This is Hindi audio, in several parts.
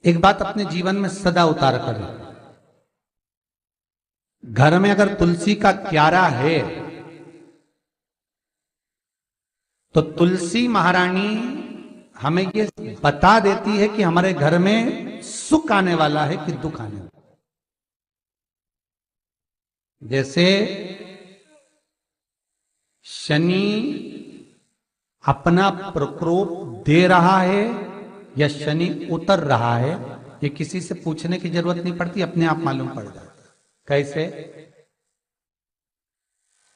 एक बात अपने जीवन में सदा उतार करें। घर में अगर तुलसी का क्यारा है तो तुलसी महारानी हमें ये बता देती है कि हमारे घर में सुख आने वाला है कि दुख आने वाला है। जैसे शनि अपना प्रकोप दे रहा है या शनि उतर रहा है, ये किसी से पूछने की जरूरत नहीं पड़ती, अपने आप मालूम पड़ जाता। कैसे?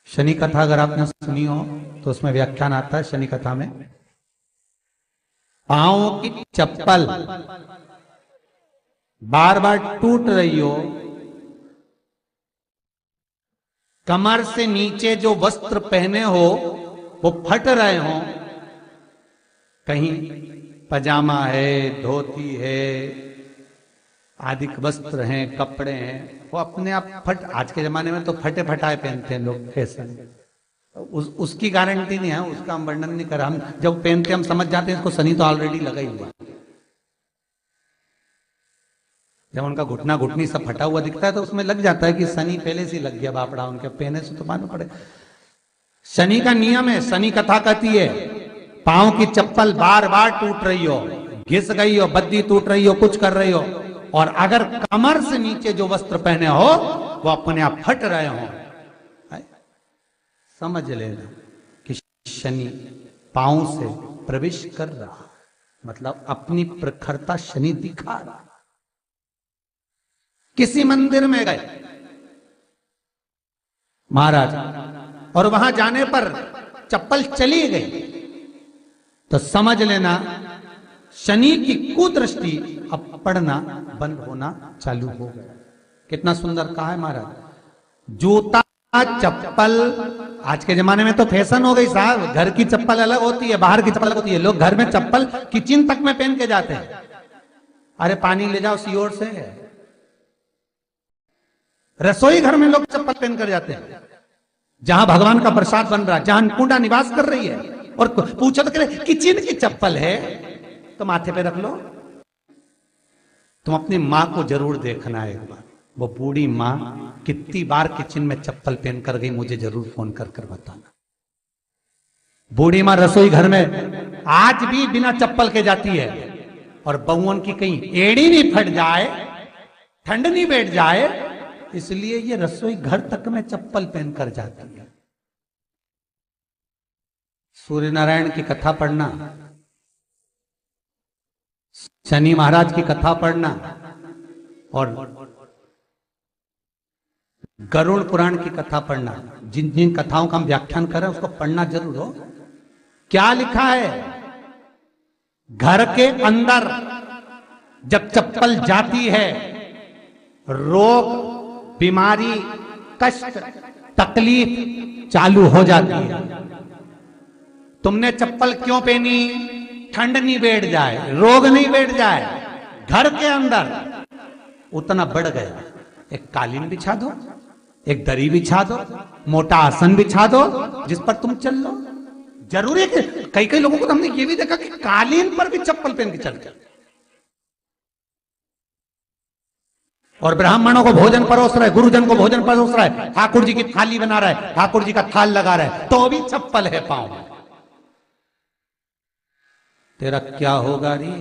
शनि कथा अगर आपने सुनी हो तो उसमें व्याख्यान आता है शनि कथा में, पांव की चप्पल बार बार टूट रही हो, कमर से नीचे जो वस्त्र पहने हो वो फट रहे हो, कहीं पजामा है, धोती है, आदि वस्त्र हैं, कपड़े हैं, वो अपने आप फट। आज के जमाने में तो फटे फटाए पहनते हैं लोग, फैशन। उसकी गारंटी नहीं है, उसका हम वर्णन नहीं कर रहा। हम जब पहनते हम समझ जाते हैं इसको शनि तो ऑलरेडी लगा ही हुआ। जब उनका घुटना घुटनी सब फटा हुआ दिखता है तो उसमें लग जाता है कि शनि पहले से लग गया बापड़ा, उनके पहने से तो मालूम पड़े। शनि का नियम है, शनि कथा कहती है पांव की चप्पल बार बार टूट रही हो, घिस गई हो, बद्दी टूट रही हो, कुछ कर रही हो, और अगर कमर से नीचे जो वस्त्र पहने हो वो अपने आप फट रहे हो, समझ लेना कि शनि पांव से प्रवेश कर रहा, मतलब अपनी प्रखरता शनि दिखा रहा। किसी मंदिर में गए महाराज और वहां जाने पर चप्पल चली गई तो समझ लेना शनि की कुदृष्टि अब पड़ना बंद होना चालू हो गया। कितना सुंदर कहा है महाराज। जूता चप्पल आज के जमाने में तो फैशन हो गई साहब, घर की चप्पल अलग होती है, बाहर की चप्पल अलग होती है। लोग घर में चप्पल किचन तक में पहन के जाते हैं। अरे पानी ले जाओ सीओर से। रसोई घर में लोग चप्पल पहन कर जाते हैं, जहां भगवान का प्रसाद बन रहा है, जहां अन्नपूर्णा निवास कर रही है, और पूछो तो करे किचन की चप्पल है तो माथे पे रख लो। तुम अपनी मां को जरूर देखना है एक बार, वो बूढ़ी मां कितनी बार किचन में चप्पल पहन कर गई, मुझे जरूर फोन कर कर बताना। बूढ़ी मां रसोई घर में आज भी बिना चप्पल के जाती है, और बहुओं की कहीं एड़ी नहीं फट जाए, ठंड नहीं बैठ जाए, इसलिए ये रसोई घर तक में चप्पल पहन कर जाती है। सूर्य नारायण की कथा पढ़ना, शनि महाराज की कथा पढ़ना, और गरुड़ पुराण की कथा पढ़ना। जिन जिन कथाओं का हम व्याख्यान कर रहे हैं उसको पढ़ना जरूर हो। क्या लिखा है? घर के अंदर जब चप्पल जाती है, रोग, बीमारी, कष्ट, तकलीफ चालू हो जाती है। तुमने चप्पल क्यों पहनी? ठंड नहीं बैठ जाए, रोग नहीं बैठ जाए। घर के अंदर उतना बढ़ गया, एक कालीन बिछा दो, एक दरी बिछा दो, मोटा आसन बिछा दो, जिस पर तुम चल लो। जरूरी है कि कई कई लोगों को तो हमने ये भी देखा कि कालीन पर भी चप्पल पहन के चलते, और ब्राह्मणों को भोजन परोस रहा है, गुरुजन को भोजन परोस रहा है, ठाकुर जी की थाली बना रहा है, ठाकुर जी का थाल लगा रहा है, तो भी चप्पल है पांव में। तेरा क्या होगा रे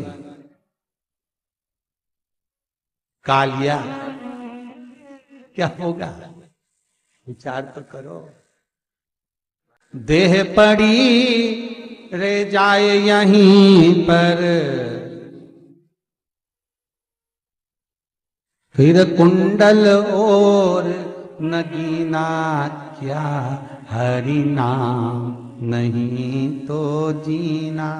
कालिया, क्या होगा? विचार तो करो। देह पड़ी रे जाए यहीं पर, फिर कुंडल और नगीना, क्या हरि नाम नहीं तो जीना।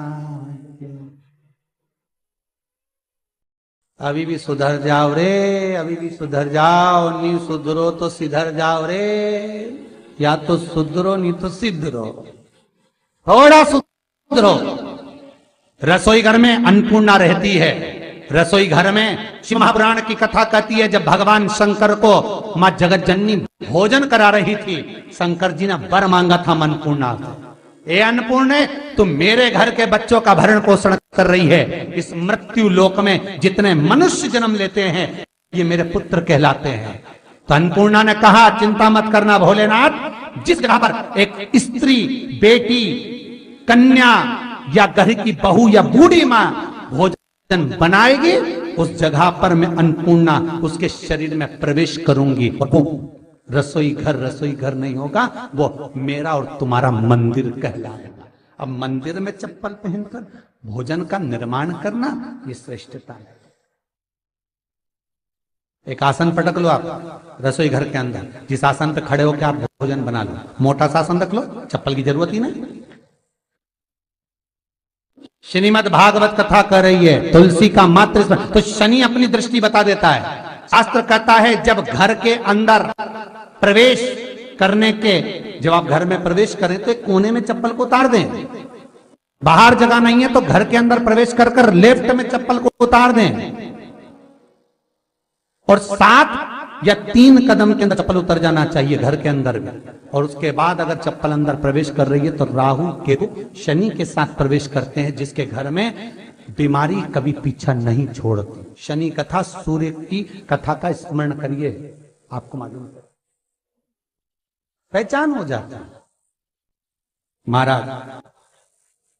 अभी भी सुधर जाओ रे, अभी भी सुधर जाओ, नहीं सुधरो तो सिधर जाओ रे। या तो सुधरो नहीं तो सिद्धरो, थोड़ा सुधरो। रसोई घर में अन्नपूर्णा रहती है। रसोई घर में शिव महापुराण की कथा कहती है, जब भगवान शंकर को मां जगत जननी भोजन करा रही थी, शंकर जी ने वर मांगा था अन्नपूर्णा से। ए अन्नपूर्णे, तुम मेरे घर के बच्चों का भरण पोषण कर रही है। इस मृत्यु लोक में जितने मनुष्य जन्म लेते हैं ये मेरे पुत्र कहलाते हैं। तो अन्नपूर्णा ने कहा, चिंता मत करना भोलेनाथ, जिस जगह पर एक स्त्री, बेटी, कन्या या घर की बहू या बूढ़ी मां भोजन बनाएगी, उस जगह पर मैं अन्नपूर्णा उसके शरीर में प्रवेश करूंगी। और वो रसोई घर नहीं होगा, वो मेरा और तुम्हारा मंदिर कहलाएगा। अब मंदिर में चप्पल पहनकर भोजन का निर्माण करना ये श्रेष्ठता है। एक आसन पटक लो आप रसोई घर के अंदर, जिस आसन पे खड़े होकर आप भोजन बना लो, मोटा सा आसन रख लो, चप्पल की जरूरत ही नहीं। श्रीमद् भागवत कथा कर रही है तुलसी का मात्र, तो शनि अपनी दृष्टि बता देता है। शास्त्र कहता है जब घर के अंदर प्रवेश करने के, जब आप घर में प्रवेश करें तो एक कोने में चप्पल को उतार दें। बाहर जगह नहीं है तो घर के अंदर प्रवेश कर कर लेफ्ट में चप्पल को उतार दें, और 7 या 3 कदम के अंदर चप्पल उतर जाना चाहिए घर के अंदर में। और उसके बाद अगर चप्पल अंदर प्रवेश कर रही है तो राहु केतु शनि के साथ प्रवेश करते हैं, जिसके घर में बीमारी कभी पीछा नहीं छोड़ती। शनि कथा, सूर्य की कथा का स्मरण करिए, आपको मालूम है, पहचान हो जाता है। महाराज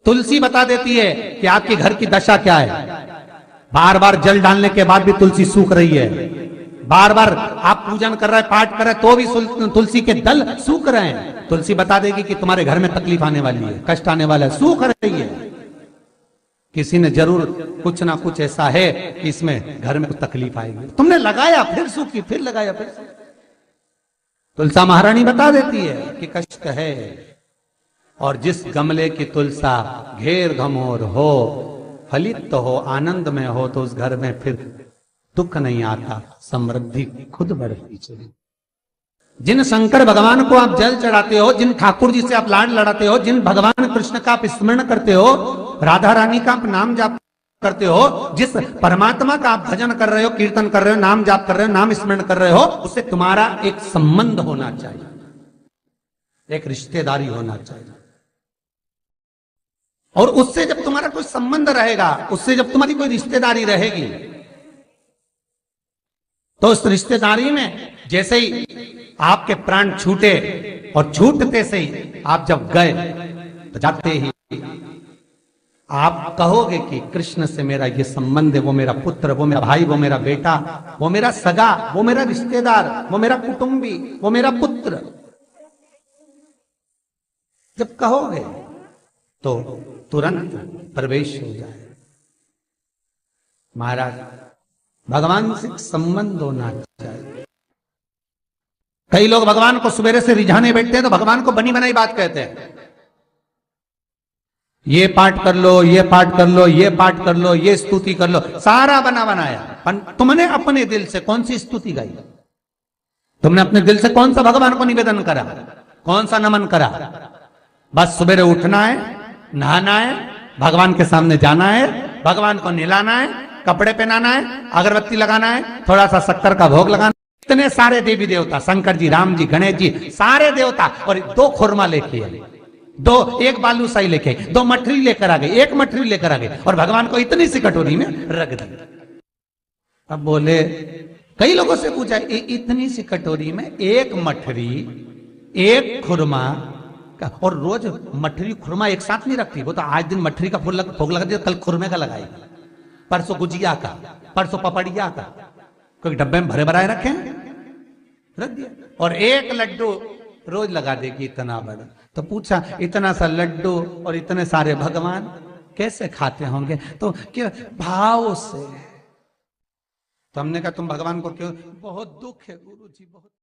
तुलसी बता देती है कि आपके घर की दशा क्या है। बार बार जल डालने के बाद भी तुलसी सूख रही है, बार बार आप पूजन कर रहे, पाठ कर रहे तो भी तुलसी के दल सूख रहे हैं। तुलसी बता देगी कि तुम्हारे घर में तकलीफ आने वाली है, कष्ट आने वाला है, सूख रही है। किसी ने जरूर कुछ ना कुछ ऐसा है कि इसमें घर में कुछ तकलीफ आएगी, तुमने लगाया फिर सूखी, फिर लगाया फिर सूखी। तुलसा महारानी बता देती है कि कष्ट है। और जिस गमले की तुलसा घेर घमोर हो, फलित तो हो, आनंद में हो, तो उस घर में फिर दुख नहीं आता, समृद्धि खुद बढ़ती चली। जिन शंकर भगवान को आप जल चढ़ाते हो, जिन ठाकुर जी से आप लाड लड़ाते हो, जिन भगवान कृष्ण का आप स्मरण करते हो, राधा रानी का आप नाम जाप करते हो, जिस परमात्मा का आप भजन कर रहे हो, कीर्तन कर रहे हो, नाम जाप कर रहे हो, नाम स्मरण कर रहे हो, उससे तुम्हारा एक संबंध होना चाहिए, एक रिश्तेदारी होना चाहिए। और उससे जब तुम्हारा कोई संबंध रहेगा, उससे जब तुम्हारी कोई रिश्तेदारी रहेगी, तो उस रिश्तेदारी में जैसे ही आपके प्राण छूटे, और छूटते से ही आप जब गए तो जाते ही आप कहोगे कि कृष्ण से मेरा ये संबंध है, वो मेरा पुत्र, वो मेरा भाई, वो मेरा बेटा, वो मेरा सगा, वो मेरा रिश्तेदार, वो मेरा कुटुंबी, वो मेरा पुत्र। जब कहोगे तो तुरंत प्रवेश हो जाए। महाराज भगवान से संबंध होना चाहिए। कई लोग भगवान को सवेरे से रिझाने बैठते हैं तो भगवान को बनी बनाई बात कहते हैं, ये पाठ कर लो, ये पाठ कर लो, ये पाठ कर लो, ये स्तुति कर लो, सारा बना बनाया। तुमने अपने दिल से कौन सी स्तुति गाई? तुमने अपने दिल से कौन सा भगवान को निवेदन करा, कौन सा नमन करा? बस सवेरे उठना है, नहाना है, भगवान के सामने जाना है, भगवान को नहलाना है, कपड़े पहनाना है, अगरबत्ती लगाना है, थोड़ा सा शक्कर का भोग लगाना। इतने सारे देवी देवता, शंकर जी, राम जी, गणेश जी, सारे देवता, और 2 खुरमा लेके आए, 1 बालूशाही लेके आए, 2 मठरी लेकर आ गए, 1 मठरी लेकर आ गए, और भगवान को इतनी सी कटोरी में रख दी। अब बोले, कई लोगों से पूछा, इतनी सी कटोरी में 1 मठरी, 1 खुरमा, और रोज मठरी खुरमा एक साथ नहीं रखती, वो तो आज दिन मठरी का भोग लगा दिया, कल खुरमे का लगाएगी, परसों गुजिया का, परसों पपड़िया का, कोई डब्बे में भरे भराए रखे, रख दिया। और 1 लड्डू रोज लगा देगी, इतना बड़ा। तो पूछा, इतना सा लड्डू और इतने सारे भगवान कैसे खाते होंगे? तो क्या भाव से। तो हमने कहा, तुम भगवान को क्यों? बहुत दुख है गुरु जी, बहुत।